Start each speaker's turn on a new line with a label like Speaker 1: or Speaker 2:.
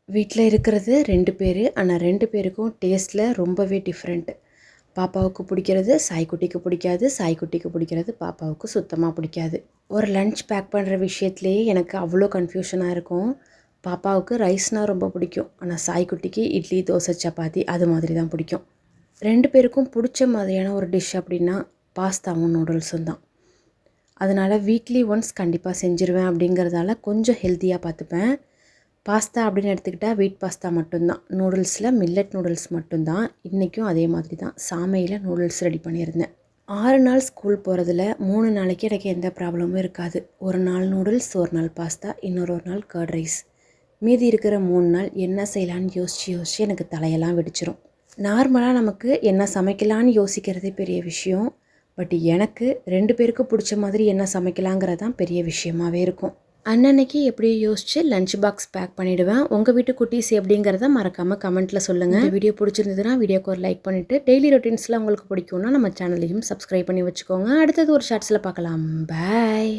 Speaker 1: வீட்டில் இருக்கிறது 2 பேர். ஆனால் 2 பேருக்கும் டேஸ்ட்டில் ரொம்பவே டிஃப்ரெண்ட்டு. பாப்பாவுக்கு பிடிக்கிறது சாய்க்குட்டிக்கு பிடிக்காது, சாய்க்குட்டிக்கு பிடிக்கிறது பாப்பாவுக்கு சுத்தமாக பிடிக்காது. ஒரு லன்ச் பேக் பண்ணுற விஷயத்துலேயே எனக்கு அவ்வளோ கன்ஃபியூஷனாக இருக்கும். பாப்பாவுக்கு ரைஸ்னால் ரொம்ப பிடிக்கும். ஆனால் சாய்க்குட்டிக்கு இட்லி, தோசை, சப்பாத்தி அது மாதிரி தான் பிடிக்கும். 2 பேருக்கும் பிடிச்ச மாதிரியான ஒரு டிஷ் அப்படின்னா பாஸ்தாவும் நூடுல்ஸும் தான். அதனால் வீக்லி ஒன்ஸ் கண்டிப்பாக செஞ்சுருவேன். அப்படிங்கிறதால கொஞ்சம் ஹெல்த்தியாக பார்த்துப்பேன். பாஸ்தா அப்படின்னு எடுத்துக்கிட்டால் வீட் பாஸ்தா மட்டும்தான். நூடுல்ஸில் மில்லட் நூடுல்ஸ் மட்டும்தான். இன்றைக்கும் அதே மாதிரி தான் சாமையில் நூடுல்ஸ் ரெடி பண்ணியிருந்தேன். 6 நாள் ஸ்கூல் போகிறதுல 3 நாளைக்கு எனக்கு எந்த ப்ராப்ளமும் இருக்காது. ஒரு நாள் நூடுல்ஸ், ஒரு நாள் பாஸ்தா, இன்னொரு நாள் கர்ட் ரைஸ். மீதி இருக்கிற 3 நாள் என்ன செய்யலான்னு யோசித்து எனக்கு தலையெல்லாம் வெடிச்சிரும். நார்மலாக நமக்கு என்ன சமைக்கலான்னு யோசிக்கிறதே பெரிய விஷயம். பட் எனக்கு 2 பேருக்கு பிடிச்ச மாதிரி என்ன சமைக்கலாங்கிறது தான் பெரிய விஷயமாகவே இருக்கும். அன்னன்னைக்கு எப்படியோ யோசிச்சு லஞ்ச் பாக்ஸ் பேக் பண்ணிவிடுவேன். உங்கள் வீட்டு குட்டீஸ் எப்படிங்கிறத மறக்காமல் கமெண்ட்டில் சொல்லுங்கள். இந்த வீடியோ பிடிச்சிருந்ததுன்னா வீடியோக்கு ஒரு லைக் பண்ணிவிட்டு டெய்லி ரொட்டீன்ஸில் உங்களுக்கு பிடிக்கும்னா நம்ம சேனலையும் சப்ஸ்கிரைப் பண்ணி வச்சுக்கோங்க. அடுத்தது ஒரு ஷார்ட்ஸில் பார்க்கலாம். பாய்.